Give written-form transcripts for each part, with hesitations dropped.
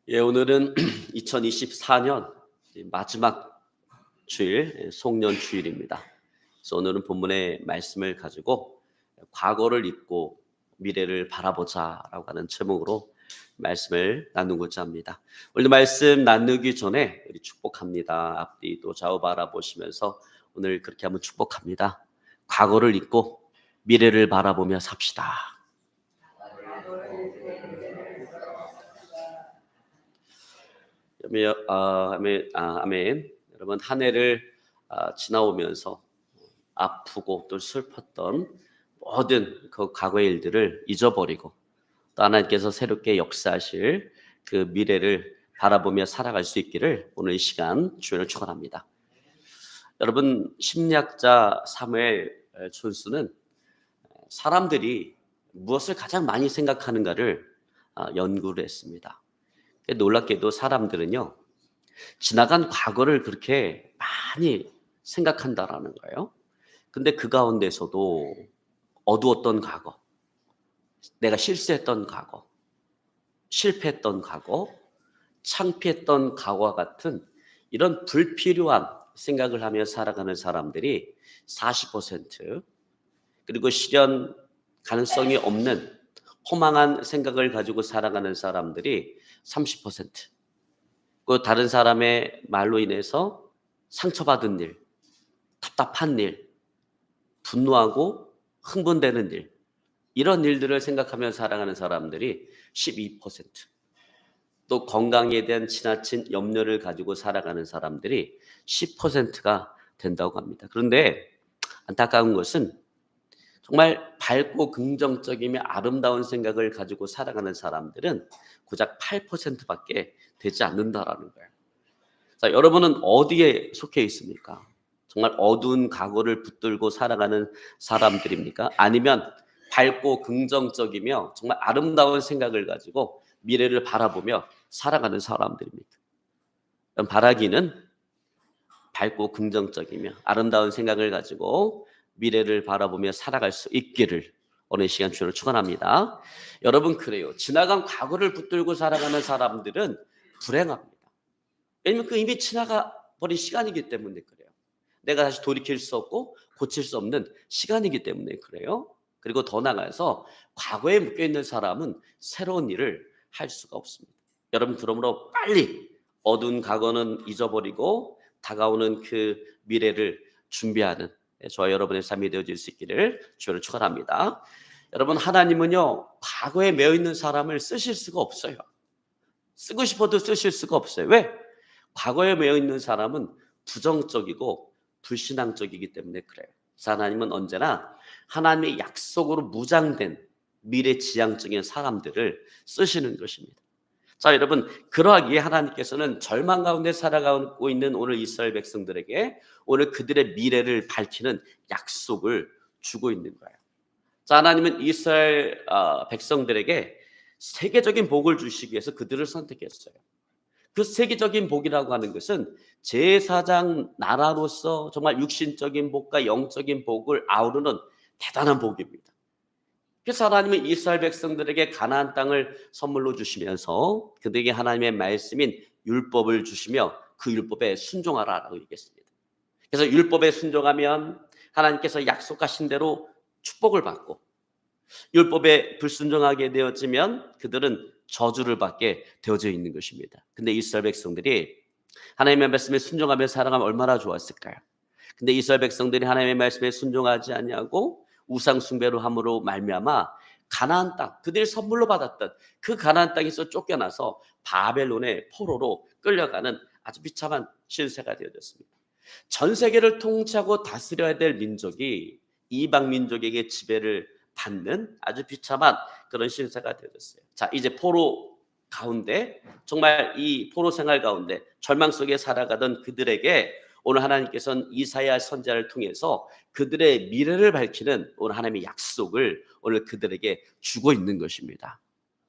오늘은 2024년 마지막 주일, 송년 주일입니다. 그래서 오늘은 본문의 말씀을 가지고 과거를 잊고 미래를 바라보자라고 하는 제목으로 말씀을 나누고자 합니다. 오늘 말씀 나누기 전에 우리 축복합니다. 앞뒤도 좌우 바라보시면서 오늘 그렇게 한번 축복합니다. 과거를 잊고 미래를 바라보며 삽시다. 아멘. 여러분, 한 해를 지나오면서 아프고 또 슬펐던 모든 그 과거의 일들을 잊어버리고 또 하나님께서 새롭게 역사하실 그 미래를 바라보며 살아갈 수 있기를 오늘 이 시간 주님을 축원합니다. 여러분, 심리학자 사무엘 존스는 사람들이 무엇을 가장 많이 생각하는가를 연구를 했습니다. 놀랍게도 사람들은요, 지나간 과거를 그렇게 많이 생각한다라는 거예요. 근데 그 가운데서도 어두웠던 과거, 내가 실수했던 과거, 실패했던 과거, 창피했던 과거와 같은 이런 불필요한 생각을 하며 살아가는 사람들이 40%, 그리고 실현 가능성이 없는 허망한 생각을 가지고 살아가는 사람들이 30%, 그 다른 사람의 말로 인해서 상처받은 일, 답답한 일, 분노하고 흥분되는 일, 이런 일들을 생각하며 살아가는 사람들이 12%, 또 건강에 대한 지나친 염려를 가지고 살아가는 사람들이 10%가 된다고 합니다. 그런데 안타까운 것은 정말 밝고 긍정적이며 아름다운 생각을 가지고 살아가는 사람들은 고작 8%밖에 되지 않는다라는 거예요. 자, 여러분은 어디에 속해 있습니까? 정말 어두운 과거를 붙들고 살아가는 사람들입니까? 아니면 밝고 긍정적이며 정말 아름다운 생각을 가지고 미래를 바라보며 살아가는 사람들입니까? 바라기는 밝고 긍정적이며 아름다운 생각을 가지고 미래를 바라보며 살아갈 수 있기를 오늘 시간 주를 축원합니다. 여러분, 그래요. 지나간 과거를 붙들고 살아가는 사람들은 불행합니다. 왜냐면 그 이미 지나가 버린 시간이기 때문에 그래요. 내가 다시 돌이킬 수 없고 고칠 수 없는 시간이기 때문에 그래요. 그리고 더 나아가서 과거에 묶여있는 사람은 새로운 일을 할 수가 없습니다. 여러분, 그러므로 빨리 어두운 과거는 잊어버리고 다가오는 그 미래를 준비하는 저와 여러분의 삶이 되어질 수 있기를 주를 축원합니다. 여러분, 하나님은요, 과거에 매여있는 사람을 쓰실 수가 없어요. 쓰고 싶어도 쓰실 수가 없어요. 왜? 과거에 매여있는 사람은 부정적이고 불신앙적이기 때문에 그래요. 그래서 하나님은 언제나 하나님의 약속으로 무장된 미래지향적인 사람들을 쓰시는 것입니다. 자, 여러분, 그러하기에 하나님께서는 절망 가운데 살아가고 있는 오늘 이스라엘 백성들에게 오늘 그들의 미래를 밝히는 약속을 주고 있는 거예요. 자, 하나님은 이스라엘 백성들에게 세계적인 복을 주시기 위해서 그들을 선택했어요. 그 세계적인 복이라고 하는 것은 제사장 나라로서 정말 육신적인 복과 영적인 복을 아우르는 대단한 복입니다. 그래서 하나님은 이스라엘 백성들에게 가나안 땅을 선물로 주시면서 그들에게 하나님의 말씀인 율법을 주시며 그 율법에 순종하라라고 얘기했습니다. 그래서 율법에 순종하면 하나님께서 약속하신 대로 축복을 받고, 율법에 불순종하게 되어지면 그들은 저주를 받게 되어져 있는 것입니다. 근데 이스라엘 백성들이 하나님의 말씀에 순종하며 살아가면 얼마나 좋았을까요? 근데 이스라엘 백성들이 하나님의 말씀에 순종하지 아니하고 우상 숭배로 함으로 말미암아 가나안 땅, 그들이 선물로 받았던 그 가나안 땅에서 쫓겨나서 바벨론의 포로로 끌려가는 아주 비참한 신세가 되어졌습니다. 전 세계를 통치하고 다스려야 될 민족이 이방 민족에게 지배를 받는 아주 비참한 그런 신세가 되어졌어요. 자, 이제 포로 가운데, 정말 이 포로 생활 가운데 절망 속에 살아가던 그들에게 오늘 하나님께서는 이사야 선지자를 통해서 그들의 미래를 밝히는 오늘 하나님의 약속을 오늘 그들에게 주고 있는 것입니다.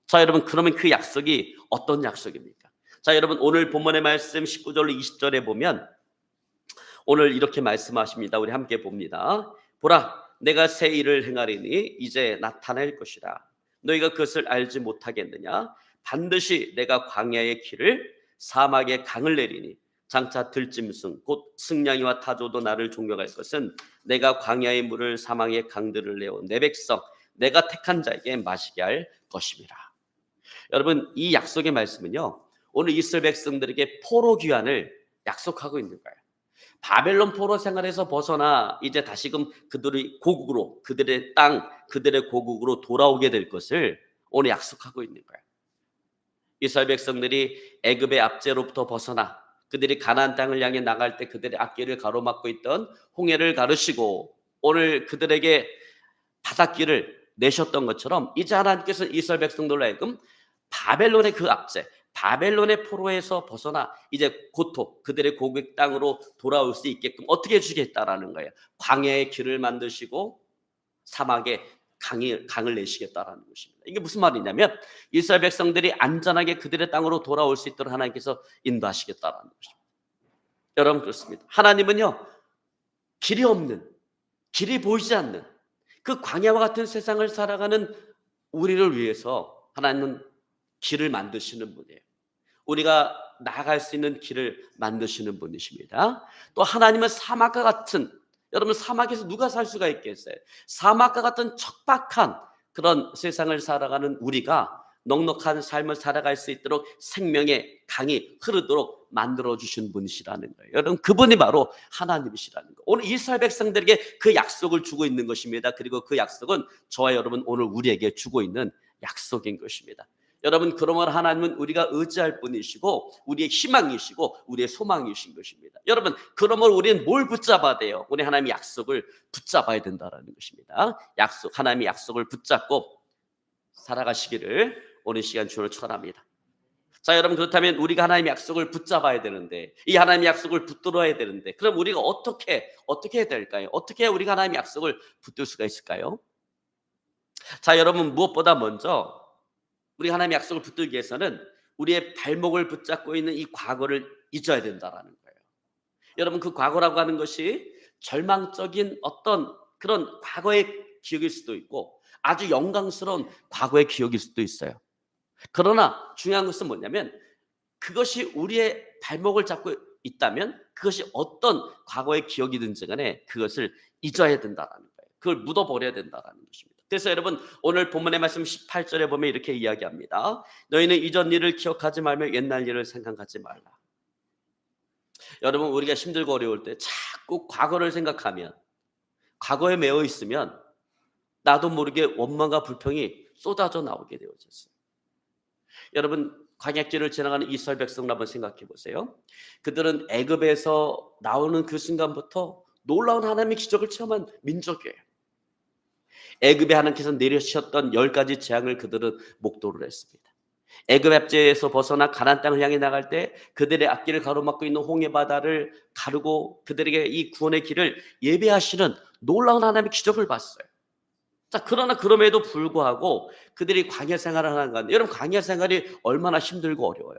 자, 여러분, 그러면 그 약속이 어떤 약속입니까? 자, 여러분, 오늘 본문의 말씀 19절로 20절에 보면 오늘 이렇게 말씀하십니다. 우리 함께 봅니다. 보라, 내가 새 일을 행하리니 이제 나타낼 것이라. 너희가 그것을 알지 못하겠느냐? 반드시 내가 광야의 길을 사막의 강을 내리니 장차 들짐승 곧 승냥이와 타조도 나를 존경할 것은 내가 광야의 물을 사막의 강들을 내어 내 백성 내가 택한 자에게 마시게 할 것임이라. 여러분, 이 약속의 말씀은요, 오늘 이스라엘 백성들에게 포로 귀환을 약속하고 있는 거예요. 바벨론 포로 생활에서 벗어나 이제 다시금 그들의 고국으로, 그들의 땅, 그들의 고국으로 돌아오게 될 것을 오늘 약속하고 있는 거예요. 이스라엘 백성들이 애굽의 압제로부터 벗어나 그들이 가나안 땅을 향해 나갈 때 그들의 앞길을 가로막고 있던 홍해를 가르시고 오늘 그들에게 바닷길을 내셨던 것처럼 이제 하나님께서 이스라엘 백성들로 하여금 바벨론의 그 압제, 바벨론의 포로에서 벗어나 이제 고토 그들의 고국 땅으로 돌아올 수 있게끔 어떻게 해주겠다라는 거예요. 광야의 길을 만드시고 사막에 강을 내시겠다라는 것입니다. 이게 무슨 말이냐면 이스라엘 백성들이 안전하게 그들의 땅으로 돌아올 수 있도록 하나님께서 인도하시겠다라는 것입니다. 여러분, 그렇습니다. 하나님은요, 길이 없는, 길이 보이지 않는 그 광야와 같은 세상을 살아가는 우리를 위해서 하나님은 길을 만드시는 분이에요. 우리가 나아갈 수 있는 길을 만드시는 분이십니다. 또 하나님은 사막과 같은, 여러분 사막에서 누가 살 수가 있겠어요? 사막과 같은 척박한 그런 세상을 살아가는 우리가 넉넉한 삶을 살아갈 수 있도록 생명의 강이 흐르도록 만들어주신 분이시라는 거예요. 여러분, 그분이 바로 하나님이시라는 거예요. 오늘 이스라엘 백성들에게 그 약속을 주고 있는 것입니다. 그리고 그 약속은 저와 여러분 오늘 우리에게 주고 있는 약속인 것입니다. 여러분, 그러면 하나님은 우리가 의지할 분이시고 우리의 희망이시고 우리의 소망이신 것입니다. 여러분, 그러면 우리는 뭘 붙잡아야 돼요? 우리 하나님의 약속을 붙잡아야 된다는 것입니다. 하나님의 약속을 붙잡고 살아가시기를 오늘 시간 주로 축원합니다. 자, 여러분, 그렇다면 우리가 하나님의 약속을 붙잡아야 되는데, 이 하나님의 약속을 붙들어야 되는데, 그럼 우리가 어떻게 해야 될까요? 어떻게 우리가 하나님의 약속을 붙들 수가 있을까요? 자, 여러분, 무엇보다 먼저 우리 하나님의 약속을 붙들기 위해서는 우리의 발목을 붙잡고 있는 이 과거를 잊어야 된다라는 거예요. 여러분, 그 과거라고 하는 것이 절망적인 어떤 그런 과거의 기억일 수도 있고 아주 영광스러운 과거의 기억일 수도 있어요. 그러나 중요한 것은 뭐냐면 그것이 우리의 발목을 잡고 있다면 그것이 어떤 과거의 기억이든지 간에 그것을 잊어야 된다라는 거예요. 그걸 묻어버려야 된다라는 것입니다. 그래서 여러분, 오늘 본문의 말씀 18절에 보면 이렇게 이야기합니다. 너희는 이전 일을 기억하지 말며 옛날 일을 생각하지 말라. 여러분, 우리가 힘들고 어려울 때 자꾸 과거를 생각하면, 과거에 매여 있으면 나도 모르게 원망과 불평이 쏟아져 나오게 되어졌어요. 여러분, 광야길을 지나가는 이스라엘 백성을 한번 생각해 보세요. 그들은 애굽에서 나오는 그 순간부터 놀라운 하나님의 기적을 체험한 민족이에요. 애굽에 하나님께서 내려주셨던 10가지 재앙을 그들은 목도를 했습니다. 애굽 압제에서 벗어나 가나안 땅을 향해 나갈 때 그들의 앞길을 가로막고 있는 홍해 바다를 가르고 그들에게 이 구원의 길을 예배하시는 놀라운 하나님의 기적을 봤어요. 자, 그러나 그럼에도 불구하고 그들이 광야 생활을 하는 가운데, 여러분, 광야 생활이 얼마나 힘들고 어려워요.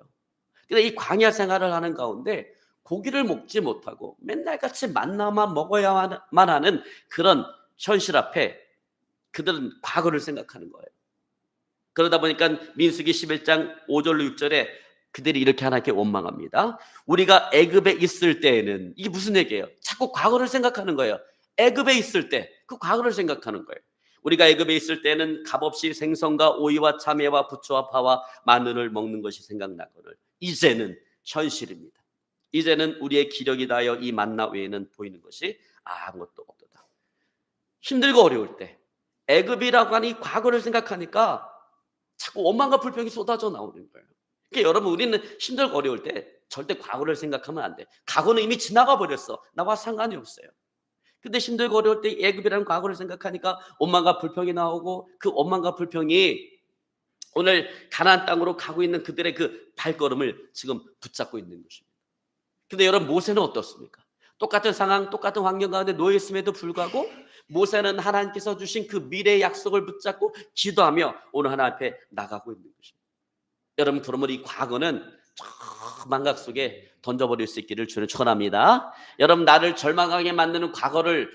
근데 이 광야 생활을 하는 가운데 고기를 먹지 못하고 맨날 같이 만나만 먹어야만 하는 그런 현실 앞에 그들은 과거를 생각하는 거예요. 그러다 보니까 민수기 11장 5절로 6절에 그들이 이렇게 하나님께 원망합니다. 우리가 애굽에 있을 때에는, 이게 무슨 얘기예요? 자꾸 과거를 생각하는 거예요. 애굽에 있을 때 그 과거를 생각하는 거예요. 우리가 애굽에 있을 때는 값없이 생선과 오이와 참외와 부추와 파와 마늘을 먹는 것이 생각나거늘 이제는 현실입니다. 이제는 우리의 기력이 다하여 이 만나 외에는 보이는 것이 아무것도 없도다. 힘들고 어려울 때 애굽이라고 하는 이 과거를 생각하니까 자꾸 원망과 불평이 쏟아져 나오는 거예요. 그러니까 여러분, 우리는 힘들고 어려울 때 절대 과거를 생각하면 안 돼. 과거는 이미 지나가 버렸어. 나와 상관이 없어요. 근데 힘들고 어려울 때 애굽이라는 과거를 생각하니까 원망과 불평이 나오고 그 원망과 불평이 오늘 가나안 땅으로 가고 있는 그들의 그 발걸음을 지금 붙잡고 있는 것입니다. 근데 여러분, 모세는 어떻습니까? 똑같은 상황, 똑같은 환경 가운데 놓여 있음에도 불구하고 모세는 하나님께서 주신 그 미래의 약속을 붙잡고 기도하며 오늘 하나님 앞에 나가고 있는 것입니다. 여러분, 그러면 이 과거는 저 망각 속에 던져버릴 수 있기를 주는 축원합니다. 여러분, 나를 절망하게 만드는 과거를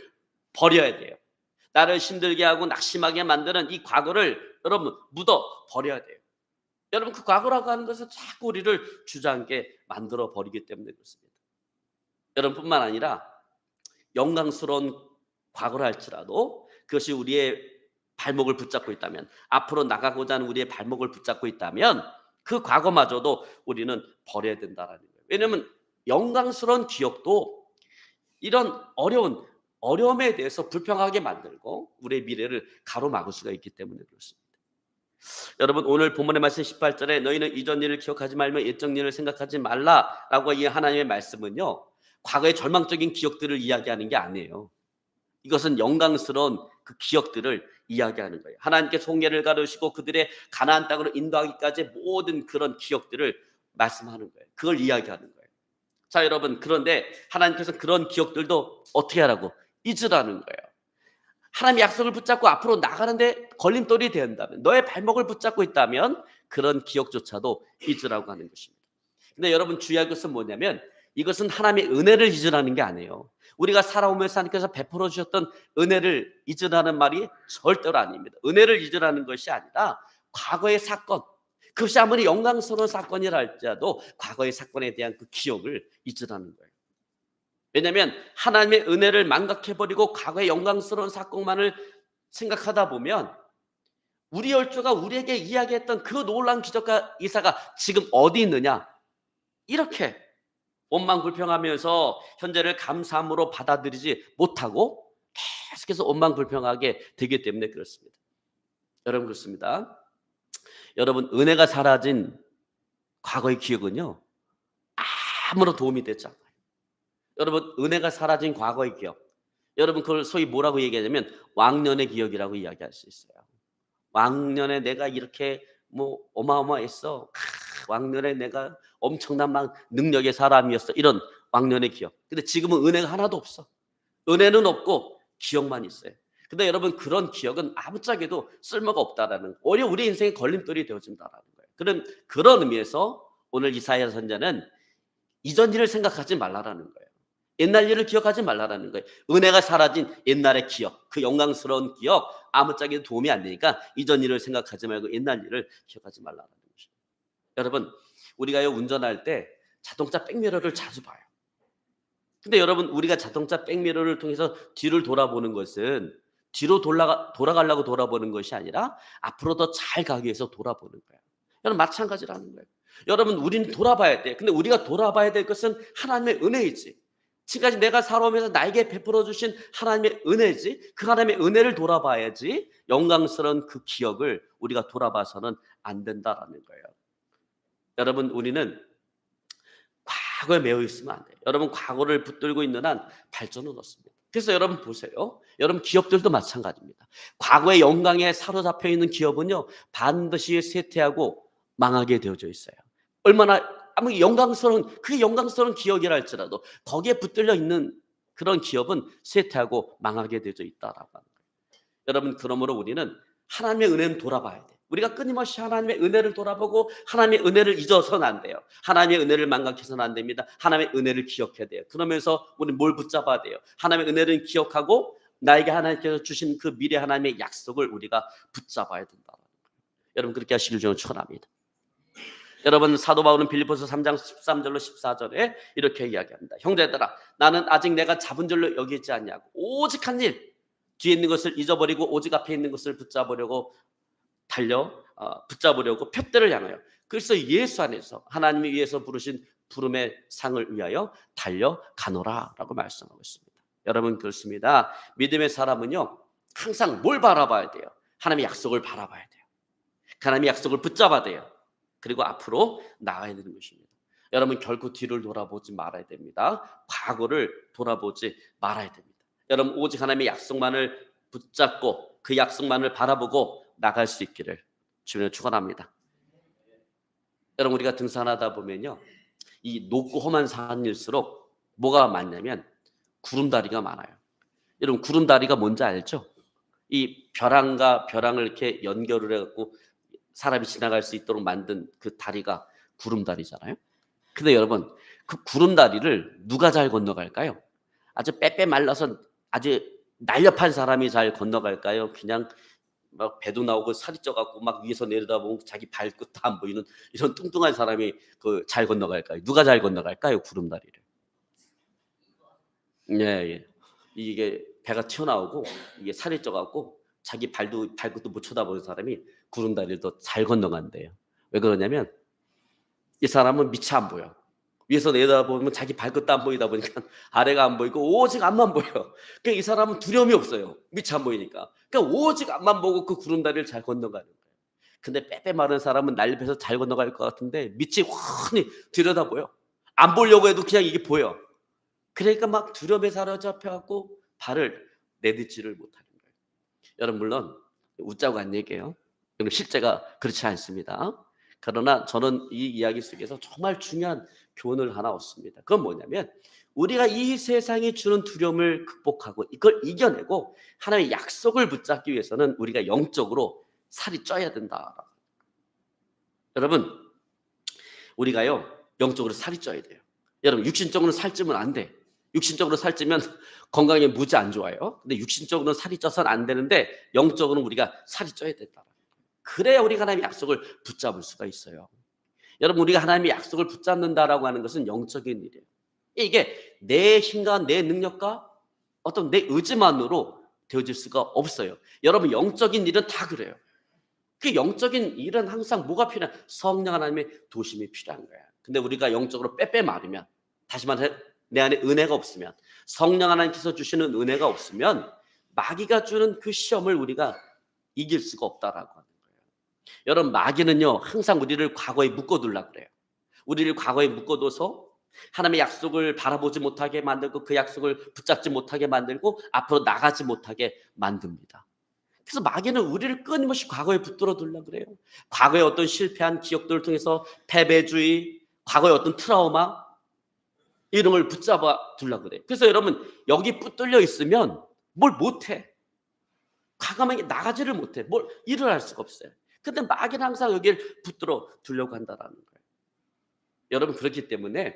버려야 돼요. 나를 힘들게 하고 낙심하게 만드는 이 과거를 여러분 묻어 버려야 돼요. 여러분 그 과거라고 하는 것은 자꾸 우리를 주저앉게 만들어 버리기 때문에 그렇습니다. 여러분뿐만 아니라 영광스러운 과거를 할지라도 그것이 우리의 발목을 붙잡고 있다면, 앞으로 나가고자 하는 우리의 발목을 붙잡고 있다면 그 과거마저도 우리는 버려야 된다라는 거예요. 왜냐하면 영광스러운 기억도 이런 어려움에 대해서 불평하게 만들고 우리의 미래를 가로막을 수가 있기 때문에 그렇습니다. 여러분 오늘 본문의 말씀 18절에 너희는 이전 일을 기억하지 말며 옛적 일을 생각하지 말라라고 이 하나님의 말씀은요, 과거의 절망적인 기억들을 이야기하는 게 아니에요. 이것은 영광스러운 그 기억들을 이야기하는 거예요. 하나님께서 홍해를 가르시고 그들의 가나안 땅으로 인도하기까지 모든 그런 기억들을 말씀하는 거예요. 그걸 이야기하는 거예요. 자 여러분, 그런데 하나님께서 그런 기억들도 어떻게 하라고? 잊으라는 거예요. 하나님의 약속을 붙잡고 앞으로 나가는데 걸림돌이 된다면, 너의 발목을 붙잡고 있다면 그런 기억조차도 잊으라고 하는 것입니다. 근데 여러분 주의할 것은 뭐냐면, 이것은 하나님의 은혜를 잊으라는 게 아니에요. 우리가 살아오면서 하나님께서 베풀어 주셨던 은혜를 잊으라는 말이 절대로 아닙니다. 은혜를 잊으라는 것이 아니라 과거의 사건, 그것이 아무리 영광스러운 사건이라 할지라도 과거의 사건에 대한 그 기억을 잊으라는 거예요. 왜냐하면 하나님의 은혜를 망각해버리고 과거의 영광스러운 사건만을 생각하다 보면 우리 열조가 우리에게 이야기했던 그 놀라운 기적과 이사가 지금 어디 있느냐, 이렇게 원망불평하면서 현재를 감사함으로 받아들이지 못하고 계속해서 원망불평하게 되기 때문에 그렇습니다. 여러분 그렇습니다. 여러분 은혜가 사라진 과거의 기억은요 아무런 도움이 되지 않아요. 여러분 은혜가 사라진 과거의 기억, 여러분 그걸 소위 뭐라고 얘기하냐면 왕년의 기억이라고 이야기할 수 있어요. 왕년에 내가 이렇게 뭐 어마어마했어. 왕년에 내가 엄청난 막 능력의 사람이었어. 이런 왕년의 기억. 근데 지금은 은혜가 하나도 없어. 은혜는 없고 기억만 있어요. 근데 여러분 그런 기억은 아무짝에도 쓸모가 없다라는, 오히려 우리 인생의 걸림돌이 되어진다라는 거예요. 그런 의미에서 오늘 이사야 선지자는 이전 일을 생각하지 말라라는 거예요. 옛날 일을 기억하지 말라라는 거예요. 은혜가 사라진 옛날의 기억, 그 영광스러운 기억 아무짝에도 도움이 안 되니까 이전 일을 생각하지 말고 옛날 일을 기억하지 말라라는 것입니다. 여러분 우리가요 운전할 때 자동차 백미러를 자주 봐요. 근데 여러분 우리가 자동차 백미러를 통해서 뒤를 돌아보는 것은 뒤로 돌아가려고 돌아보는 것이 아니라 앞으로 더 잘 가기 위해서 돌아보는 거예요. 여러분 마찬가지라는 거예요. 여러분 우리는 돌아봐야 돼. 근데 우리가 돌아봐야 될 것은 하나님의 은혜이지, 지금까지 내가 살아오면서 나에게 베풀어 주신 하나님의 은혜지, 그 하나님의 은혜를 돌아봐야지 영광스러운 그 기억을 우리가 돌아봐서는 안 된다라는 거예요. 여러분 우리는 과거에 매여 있으면 안 돼요. 여러분 과거를 붙들고 있는 한 발전은 없습니다. 그래서 여러분 보세요. 여러분 기업들도 마찬가지입니다. 과거의 영광에 사로잡혀 있는 기업은요 반드시 쇠퇴하고 망하게 되어져 있어요. 얼마나 아무리 그게 영광스러운 기억이라 할지라도 거기에 붙들려 있는 그런 기업은 쇠퇴하고 망하게 되어져 있다라고 하는 거예요. 여러분 그러므로 우리는 하나님의 은혜는 돌아봐야 돼요. 우리가 끊임없이 하나님의 은혜를 돌아보고 하나님의 은혜를 잊어서는 안 돼요. 하나님의 은혜를 망각해서는 안 됩니다. 하나님의 은혜를 기억해야 돼요. 그러면서 우리는 뭘 붙잡아야 돼요? 하나님의 은혜를 기억하고 나에게 하나님께서 주신 그 미래 하나님의 약속을 우리가 붙잡아야 된다. 여러분 그렇게 하시길 저는 축원합니다. 여러분 사도 바울은 빌립보서 3장 13절로 14절에 이렇게 이야기합니다. 형제들아 나는 아직 내가 잡은 줄로 여기지 않냐고, 오직 한 일, 뒤에 있는 것을 잊어버리고 오직 앞에 있는 것을 붙잡으려고 붙잡으려고 푯대를 향하여 그래서 예수 안에서 하나님이 위해서 부르신 부름의 상을 위하여 달려가노라 라고 말씀하고 있습니다. 여러분 그렇습니다. 믿음의 사람은요 항상 뭘 바라봐야 돼요? 하나님의 약속을 바라봐야 돼요. 하나님의 약속을 붙잡아야 돼요. 그리고 앞으로 나가야 되는 것입니다. 여러분 결코 뒤를 돌아보지 말아야 됩니다. 과거를 돌아보지 말아야 됩니다. 여러분 오직 하나님의 약속만을 붙잡고 그 약속만을 바라보고 나갈 수 있기를 주님을 축원합니다. 여러분 우리가 등산하다 보면요 이 높고 험한 산일수록 뭐가 많냐면 구름다리가 많아요. 여러분 구름다리가 뭔지 알죠? 이 벼랑과 벼랑을 이렇게 연결을 해갖고 사람이 지나갈 수 있도록 만든 그 다리가 구름다리잖아요. 근데 여러분 그 구름다리를 누가 잘 건너갈까요? 아주 빼빼 말라서 아주 날렵한 사람이 잘 건너갈까요? 그냥 막 배도 나오고 살이 쪄갖고 막 위에서 내려다보면 자기 발끝도 안 보이는 이런 뚱뚱한 사람이 그 잘 건너갈까요? 누가 잘 건너갈까요? 구름다리를. 예, 예. 이게 배가 튀어나오고 이게 살이 쪄갖고 자기 발끝도 못 쳐다보는 사람이 구름다리를 더 잘 건너간대요. 왜 그러냐면 이 사람은 밑이 안 보여. 위에서 내다보면 자기 발끝도 안 보이다 보니까 아래가 안 보이고 오직 앞만 보여. 그러니까 이 사람은 두려움이 없어요. 밑이 안 보이니까. 그러니까 오직 앞만 보고 그 구름다리를 잘 건너가는 거예요. 근데 빼빼 마른 사람은 날렵해서 잘 건너갈 것 같은데 밑이 훤히 들여다 보여. 안 보려고 해도 그냥 이게 보여. 그러니까 막 두려움에 사로잡혀 갖고 발을 내딛지를 못하는 거예요. 여러분 물론 웃자고 한 얘기예요. 여러분 실제가 그렇지 않습니다. 그러나 저는 이 이야기 속에서 정말 중요한 교훈을 하나 얻습니다. 그건 뭐냐면 우리가 이 세상이 주는 두려움을 극복하고 이걸 이겨내고 하나님의 약속을 붙잡기 위해서는 우리가 영적으로 살이 쪄야 된다. 여러분 우리가요 영적으로 살이 쪄야 돼요. 여러분 육신적으로 살찌면 안 돼. 육신적으로 살찌면 건강에 무지 안 좋아요. 근데 육신적으로는 살이 쪄서는 안 되는데 영적으로는 우리가 살이 쪄야 된다. 그래야 우리가 하나님의 약속을 붙잡을 수가 있어요. 여러분 우리가 하나님의 약속을 붙잡는다라고 하는 것은 영적인 일이에요. 이게 내 힘과 내 능력과 어떤 내 의지만으로 되어질 수가 없어요. 여러분 영적인 일은 다 그래요. 그 영적인 일은 항상 뭐가 필요한 성령 하나님의 도심이 필요한 거야. 근데 우리가 영적으로 빼빼 마르면 다시 말해 내 안에 은혜가 없으면 성령 하나님께서 주시는 은혜가 없으면 마귀가 주는 그 시험을 우리가 이길 수가 없다라고 하는 거예요. 여러분 마귀는요 항상 우리를 과거에 묶어두려고 그래요. 우리를 과거에 묶어둬서 하나님의 약속을 바라보지 못하게 만들고 그 약속을 붙잡지 못하게 만들고 앞으로 나가지 못하게 만듭니다. 그래서 마귀는 우리를 끊임없이 과거에 붙들어 두려고 그래요. 과거의 어떤 실패한 기억들을 통해서 패배주의, 과거의 어떤 트라우마 이런 걸 붙잡아 두려고 그래요. 그래서 여러분 여기 붙들려 있으면 뭘 못해. 과감하게 나가지를 못해. 뭘 일을 할 수가 없어요. 근데 마귀는 항상 여기를 붙들어 두려고 한다라는 거예요. 여러분 그렇기 때문에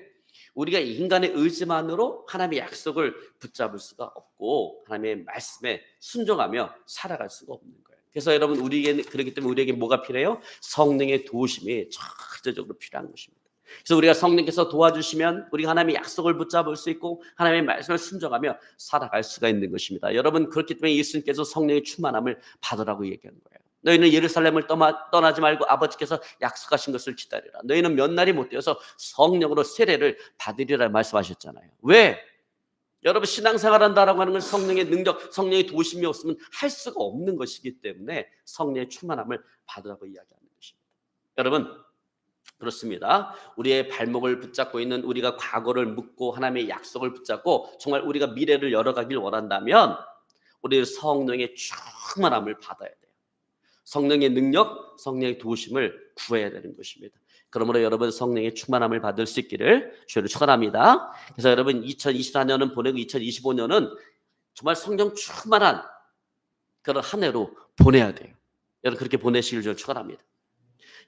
우리가 인간의 의지만으로 하나님의 약속을 붙잡을 수가 없고 하나님의 말씀에 순종하며 살아갈 수가 없는 거예요. 그래서 여러분 우리에게 그렇기 때문에 우리에게 뭐가 필요해요? 성령의 도우심이 절대적으로 필요한 것입니다. 그래서 우리가 성령께서 도와주시면 우리가 하나님의 약속을 붙잡을 수 있고 하나님의 말씀을 순종하며 살아갈 수가 있는 것입니다. 여러분 그렇기 때문에 예수님께서 성령의 충만함을 받으라고 얘기하는 거예요. 너희는 예루살렘을 떠나지 말고 아버지께서 약속하신 것을 기다리라. 너희는 몇 날이 못 되어서 성령으로 세례를 받으리라 말씀하셨잖아요. 왜? 여러분 신앙생활 한다라고 하는 건 성령의 능력, 성령의 도우심이 없으면 할 수가 없는 것이기 때문에 성령의 충만함을 받으라고 이야기하는 것입니다. 여러분 그렇습니다. 우리의 발목을 붙잡고 있는 우리가 과거를 묻고 하나님의 약속을 붙잡고 정말 우리가 미래를 열어가길 원한다면 우리 성령의 충만함을 받아야 돼요. 성령의 능력, 성령의 도우심을 구해야 되는 것입니다. 그러므로 여러분 성령의 충만함을 받을 수 있기를 주를 축원합니다. 그래서 여러분 2024년은 보내고 2025년은 정말 성령 충만한 그런 한 해로 보내야 돼요. 여러분 그렇게 보내시길 주를 축원합니다.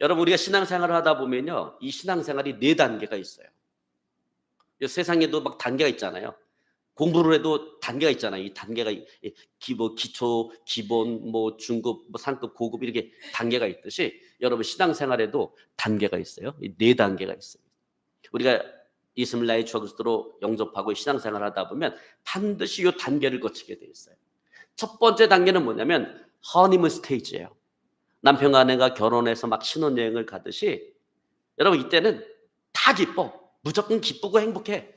여러분 우리가 신앙생활을 하다 보면요 이 신앙생활이 4단계가 있어요. 세상에도 막 단계가 있잖아요. 공부를 해도 단계가 있잖아요. 이 단계가 기초, 기본, 뭐 중급, 뭐 상급, 고급 이렇게 단계가 있듯이 여러분 신앙생활에도 단계가 있어요. 이 4단계가 있어요. 우리가 예수님을 나의 주 그리스도로 영접하고 신앙생활을 하다 보면 반드시 이 단계를 거치게 돼 있어요. 첫 번째 단계는 뭐냐면 허니문 스테이지예요. 남편과 아내가 결혼해서 막 신혼여행을 가듯이 여러분 이때는 다 기뻐. 무조건 기쁘고 행복해.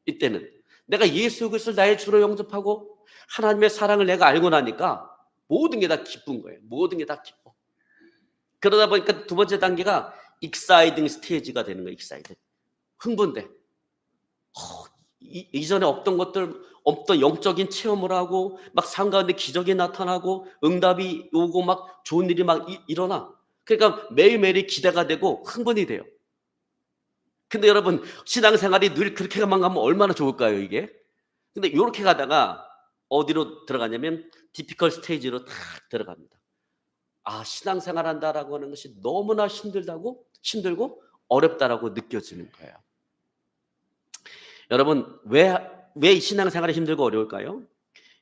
이때는 내가 예수 그리스도를 나의 주로 영접하고 하나님의 사랑을 내가 알고 나니까 모든 게 다 기쁜 거예요. 모든 게 다 기뻐. 그러다 보니까 두 번째 단계가 익사이딩 스테이지가 되는 거예요. 익사이딩. 흥분돼. 이전에 없던 것들, 없던 영적인 체험을 하고 막 삶 가운데 기적이 나타나고 응답이 오고 막 좋은 일이 막 일어나. 그러니까 매일매일이 기대가 되고 흥분이 돼요. 근데 여러분 신앙생활이 늘 그렇게만 가면 얼마나 좋을까요 이게? 근데 이렇게 가다가 어디로 들어가냐면 디피컬 스테이지로 탁 들어갑니다. 아 신앙생활 한다라고 하는 것이 너무나 힘들고 어렵다라고 느껴지는 거예요. 여러분 왜 신앙생활이 힘들고 어려울까요?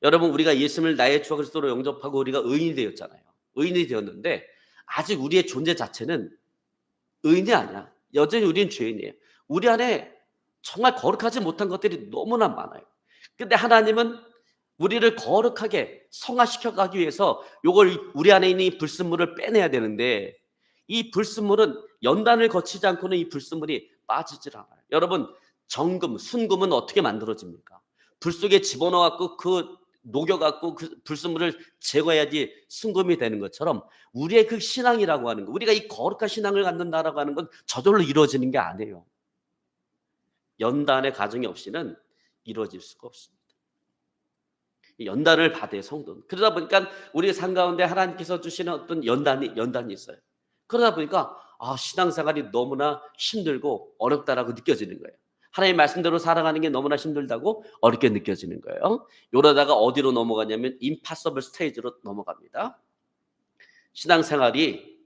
여러분, 우리가 예수님을 나의 주 그리스도로 영접하고 우리가 의인이 되었잖아요. 의인이 되었는데 아직 우리의 존재 자체는 의인이 아니야. 여전히 우리는 죄인이에요. 우리 안에 정말 거룩하지 못한 것들이 너무나 많아요. 근데 하나님은 우리를 거룩하게 성화시켜 가기 위해서 요걸 우리 안에 있는 이 불순물을 빼내야 되는데, 이 불순물은 연단을 거치지 않고는 이 불순물이 빠지질 않아요. 여러분, 정금, 순금은 어떻게 만들어집니까? 불 속에 집어넣어 갖고 그 녹여 갖고 그 불순물을 제거해야지 순금이 되는 것처럼, 우리의 그 신앙이라고 하는 거, 우리가 이 거룩한 신앙을 갖는다라고 하는 건 저절로 이루어지는 게 아니에요. 연단의 과정이 없이는 이루어질 수가 없습니다. 연단을 받아야 성도는. 그러다 보니까 우리의 삶 가운데 하나님께서 주시는 어떤 연단이 있어요. 그러다 보니까 신앙생활이 너무나 힘들고 어렵다라고 느껴지는 거예요. 하나님의 말씀대로 살아가는 게 너무나 힘들다고 어렵게 느껴지는 거예요. 이러다가 어디로 넘어가냐면 임파서블 스테이지로 넘어갑니다. 신앙생활이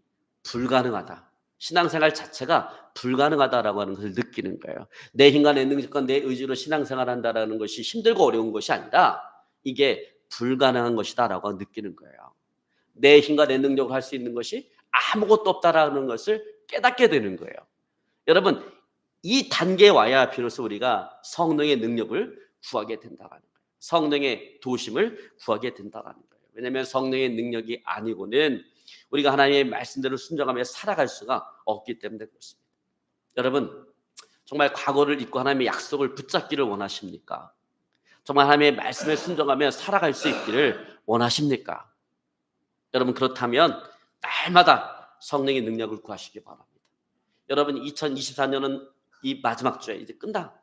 불가능하다. 신앙생활 자체가 불가능하다라고 하는 것을 느끼는 거예요. 내 힘과 내 능력과 내 의지로 신앙생활한다라는 것이 힘들고 어려운 것이 아니라 이게 불가능한 것이다라고 느끼는 거예요. 내 힘과 내 능력으로 할 수 있는 것이 아무것도 없다라는 것을 깨닫게 되는 거예요. 여러분, 이 단계에 와야 비로소 우리가 성령의 능력을 구하게 된다는 거예요. 성령의 도심을 구하게 된다는 거예요. 왜냐하면 성령의 능력이 아니고는 우리가 하나님의 말씀대로 순종하며 살아갈 수가 없기 때문에 그렇습니다. 여러분, 정말 과거를 잊고 하나님의 약속을 붙잡기를 원하십니까? 정말 하나님의 말씀에 순종하며 살아갈 수 있기를 원하십니까? 여러분, 그렇다면 날마다 성령의 능력을 구하시기 바랍니다. 여러분, 2024년은 이 마지막 주에 이제 끝나.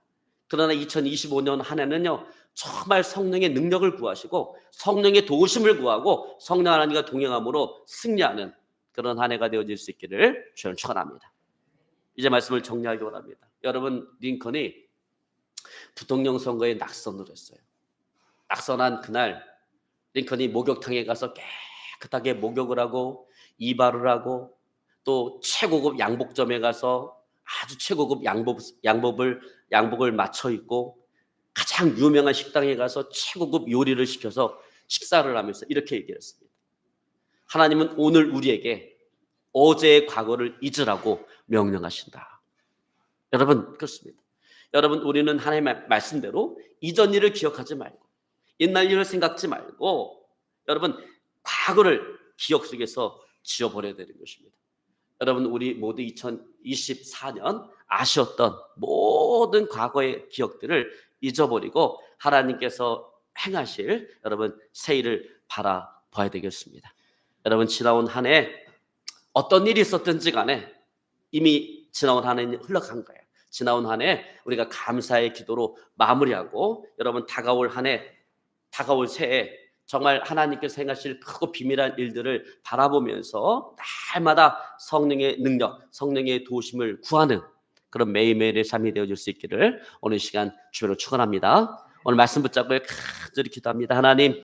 그러나 2025년 한 해는요, 정말 성령의 능력을 구하시고 성령의 도우심을 구하고 성령 하나님과 동행함으로 승리하는 그런 한 해가 되어질 수 있기를 주님 축원합니다. 이제 말씀을 정리하기 원합니다. 여러분, 링컨이 부통령 선거에 낙선을 했어요. 낙선한 그날 링컨이 목욕탕에 가서 깨끗하게 목욕을 하고 이발을 하고 또 최고급 양복점에 가서 아주 최고급 양복을 맞춰 입고 가장 유명한 식당에 가서 최고급 요리를 시켜서 식사를 하면서 이렇게 얘기했습니다. 하나님은 오늘 우리에게 어제의 과거를 잊으라고 명령하신다. 여러분, 그렇습니다. 여러분, 우리는 하나님의 말씀대로 이전 일을 기억하지 말고 옛날 일을 생각지 말고 여러분, 과거를 기억 속에서 지워버려야 되는 것입니다. 여러분, 우리 모두 2024년 아쉬웠던 모든 과거의 기억들을 잊어버리고 하나님께서 행하실 여러분 새해를 바라봐야 되겠습니다. 여러분, 지나온 한 해 어떤 일이 있었든지 간에 이미 지나온 한 해는 흘러간 거예요. 지나온 한 해 우리가 감사의 기도로 마무리하고 여러분, 다가올 새해 정말 하나님께서 행하실 크고 비밀한 일들을 바라보면서 날마다 성령의 능력, 성령의 도우심을 구하는 그런 매일매일의 삶이 되어질 수 있기를 오늘 시간 주로 축원합니다. 오늘 말씀 붙잡고 간절히 기도합니다. 하나님,